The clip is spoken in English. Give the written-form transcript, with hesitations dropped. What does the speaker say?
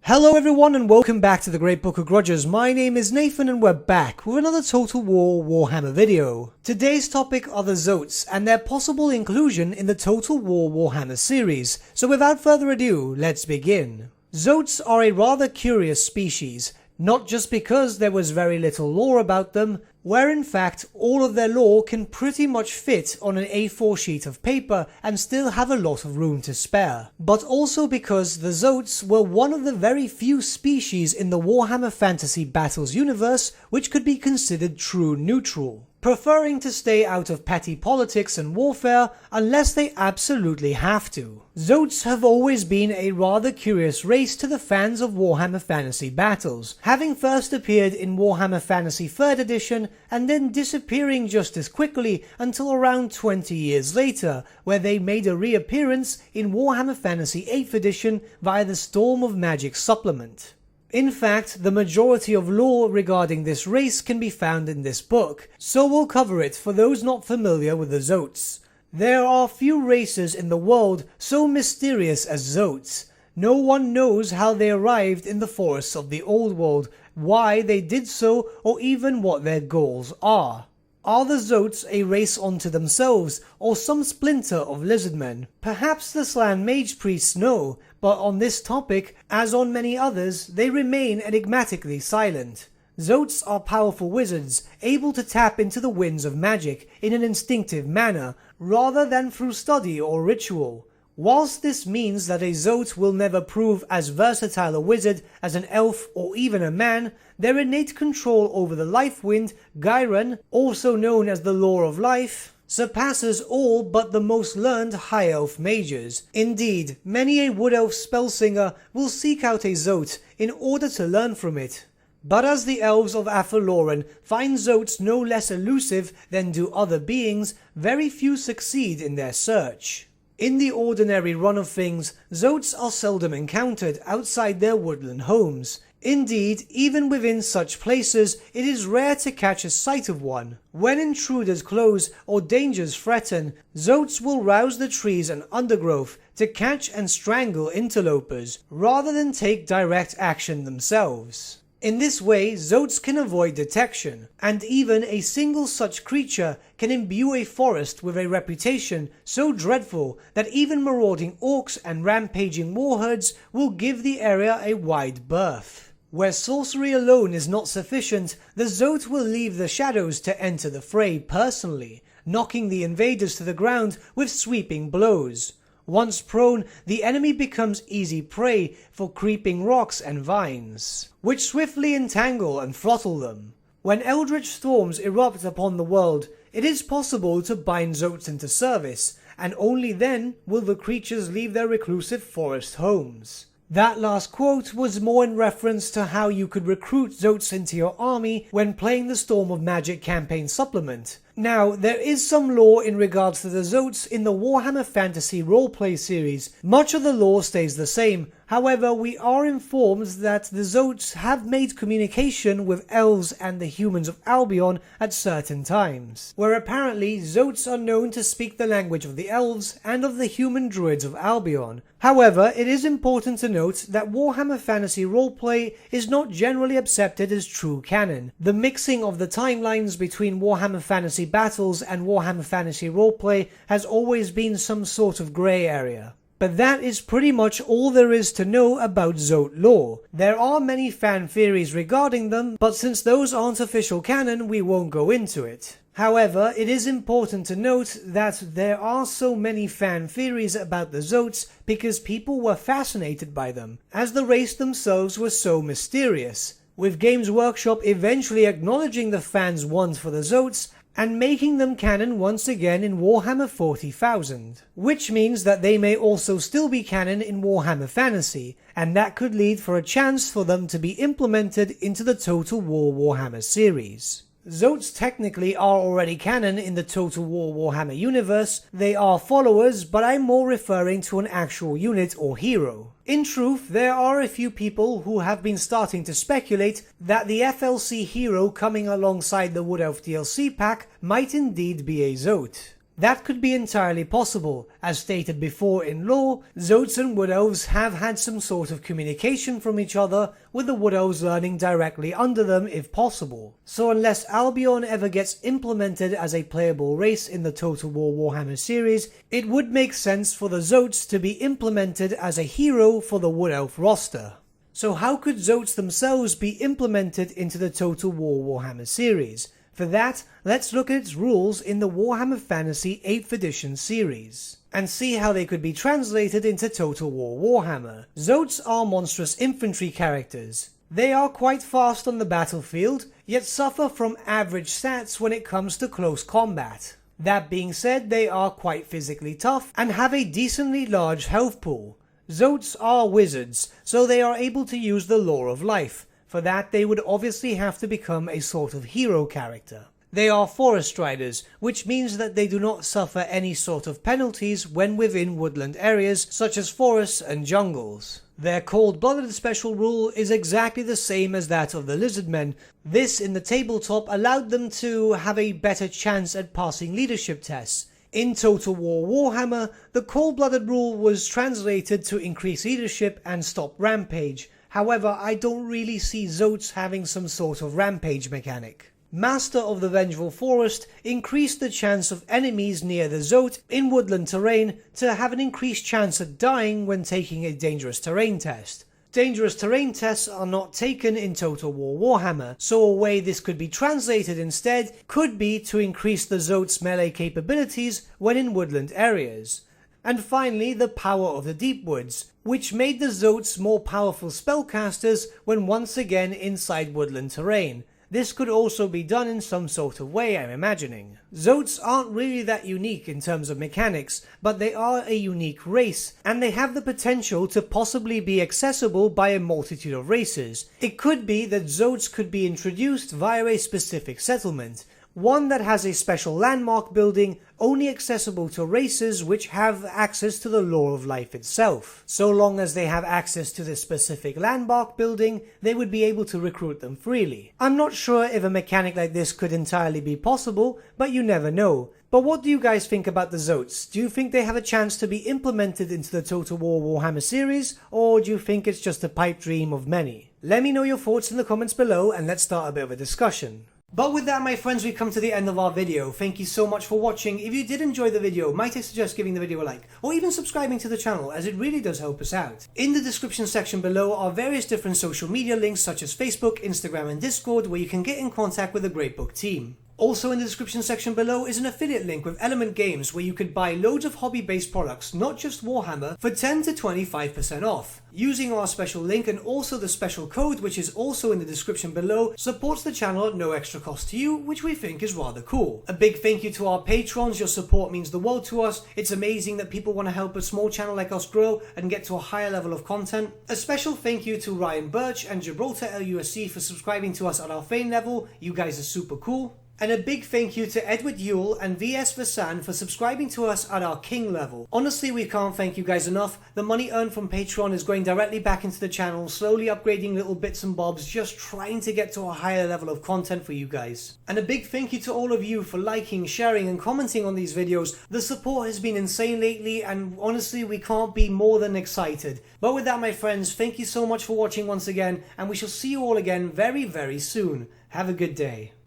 Hello everyone and welcome back to the Great Book of Grudges. My name is Nathan and we're back with another Total War Warhammer video. Today's topic are the Zoats and their possible inclusion in the Total War Warhammer series. So without further ado, let's begin. Zoats are a rather curious species, not just because there was very little lore about them, where in fact all of their lore can pretty much fit on an A4 sheet of paper and still have a lot of room to spare, but also because the Zoats were one of the very few species in the Warhammer Fantasy Battles universe which could be considered true neutral, preferring to stay out of petty politics and warfare unless they absolutely have to. Zoats have always been a rather curious race to the fans of Warhammer Fantasy Battles, having first appeared in Warhammer Fantasy 3rd edition and then disappearing just as quickly until around 20 years later, where they made a reappearance in Warhammer Fantasy 8th edition via the Storm of Magic supplement. In fact, the majority of lore regarding this race can be found in this book, so we'll cover it for those not familiar with the Zoats. There are few races in the world so mysterious as Zoats. No one knows how they arrived in the forests of the Old World, why they did so, or even what their goals are. Are the Zoats a race unto themselves, or some splinter of lizardmen? Perhaps the Slan Mage Priests know, but on this topic, as on many others, they remain enigmatically silent. Zoats are powerful wizards, able to tap into the winds of magic in an instinctive manner, rather than through study or ritual. Whilst this means that a Zoat will never prove as versatile a wizard as an elf or even a man, their innate control over the life wind, Gyran, also known as the Law of Life, surpasses all but the most learned High Elf mages. Indeed, many a Wood Elf spellsinger will seek out a Zoat in order to learn from it. But as the elves of Athaloran find Zoats no less elusive than do other beings, very few succeed in their search. In the ordinary run of things, Zoats are seldom encountered outside their woodland homes. Indeed, even within such places, it is rare to catch a sight of one. When intruders close or dangers threaten, Zoats will rouse the trees and undergrowth to catch and strangle interlopers, rather than take direct action themselves. In this way, Zoats can avoid detection, and even a single such creature can imbue a forest with a reputation so dreadful that even marauding orcs and rampaging warherds will give the area a wide berth. Where sorcery alone is not sufficient, the Zoat will leave the shadows to enter the fray personally, knocking the invaders to the ground with sweeping blows. Once prone, the enemy becomes easy prey for creeping rocks and vines, which swiftly entangle and throttle them. When eldritch storms erupt upon the world, it is possible to bind Zoats into service, and only then will the creatures leave their reclusive forest homes. That last quote was more in reference to how you could recruit Zoats into your army when playing the Storm of Magic campaign supplement. Now, there is some lore in regards to the Zoats in the Warhammer Fantasy roleplay series. Much of the lore stays the same, however we are informed that the Zoats have made communication with elves and the humans of Albion at certain times, where apparently Zoats are known to speak the language of the elves and of the human druids of Albion. However, it is important to note that Warhammer Fantasy roleplay is not generally accepted as true canon. The mixing of the timelines between Warhammer Fantasy Battles and Warhammer Fantasy roleplay has always been some sort of grey area. But that is pretty much all there is to know about Zoat lore. There are many fan theories regarding them, but since those aren't official canon, we won't go into it. However, it is important to note that there are so many fan theories about the Zoats because people were fascinated by them, as the race themselves was so mysterious, with Games Workshop eventually acknowledging the fans' want for the Zoats and making them canon once again in Warhammer 40,000, which means that they may also still be canon in Warhammer Fantasy, and that could lead for a chance for them to be implemented into the Total War Warhammer series. Zoats technically are already canon in the Total War Warhammer universe. They are followers, but I'm more referring to an actual unit or hero. In truth, there are a few people who have been starting to speculate that the FLC hero coming alongside the Wood Elf DLC pack might indeed be a Zoat. That could be entirely possible. As stated before in lore, Zoats and Wood Elves have had some sort of communication from each other, with the Wood Elves learning directly under them if possible. So unless Albion ever gets implemented as a playable race in the Total War Warhammer series, it would make sense for the Zoats to be implemented as a hero for the Wood Elf roster. So how could Zoats themselves be implemented into the Total War Warhammer series? For that, let's look at its rules in the Warhammer Fantasy 8th edition series, and see how they could be translated into Total War Warhammer. Zoats are monstrous infantry characters. They are quite fast on the battlefield, yet suffer from average stats when it comes to close combat. That being said, they are quite physically tough, and have a decently large health pool. Zoats are wizards, so they are able to use the Law of Life. For that, they would obviously have to become a sort of hero character. They are forest riders, which means that they do not suffer any sort of penalties when within woodland areas such as forests and jungles. Their cold-blooded special rule is exactly the same as that of the lizardmen. This in the tabletop allowed them to have a better chance at passing leadership tests. In Total War Warhammer, the cold-blooded rule was translated to increase leadership and stop rampage. However, I don't really see Zoats having some sort of rampage mechanic. Master of the Vengeful Forest increased the chance of enemies near the Zoat in woodland terrain to have an increased chance of dying when taking a dangerous terrain test. Dangerous terrain tests are not taken in Total War Warhammer, so a way this could be translated instead could be to increase the Zoat's melee capabilities when in woodland areas. And finally, the power of the Deep Woods, which made the Zoats more powerful spellcasters when once again inside woodland terrain. This could also be done in some sort of way, I'm imagining. Zoats aren't really that unique in terms of mechanics, but they are a unique race, and they have the potential to possibly be accessible by a multitude of races. It could be that Zoats could be introduced via a specific settlement, one that has a special landmark building only accessible to races which have access to the Law of Life itself. So long as they have access to this specific landmark building, they would be able to recruit them freely. I'm not sure if a mechanic like this could entirely be possible, but you never know. But what do you guys think about the Zoats? Do you think they have a chance to be implemented into the Total War Warhammer series, or do you think it's just a pipe dream of many? Let me know your thoughts in the comments below, and let's start a bit of a discussion. But with that, my friends, we've come to the end of our video. Thank you so much for watching. If you did enjoy the video, might I suggest giving the video a like, or even subscribing to the channel, as it really does help us out. In the description section below are various different social media links such as Facebook, Instagram and Discord, where you can get in contact with the Great Book team. Also in the description section below is an affiliate link with Element Games where you could buy loads of hobby-based products, not just Warhammer, for 10 to 25% off. Using our special link and also the special code, which is also in the description below, supports the channel at no extra cost to you, which we think is rather cool. A big thank you to our patrons. Your support means the world to us. It's amazing that people want to help a small channel like us grow and get to a higher level of content. A special thank you to Ryan Bertsche and Gibraltar LUSC for subscribing to us at our Fame level. You guys are super cool. And a big thank you to Edward Yule and VSVasan for subscribing to us at our King level. Honestly, we can't thank you guys enough. The money earned from Patreon is going directly back into the channel, slowly upgrading little bits and bobs, just trying to get to a higher level of content for you guys. And a big thank you to all of you for liking, sharing and commenting on these videos. The support has been insane lately, and honestly, we can't be more than excited. But with that, my friends, thank you so much for watching once again, and we shall see you all again very, very soon. Have a good day.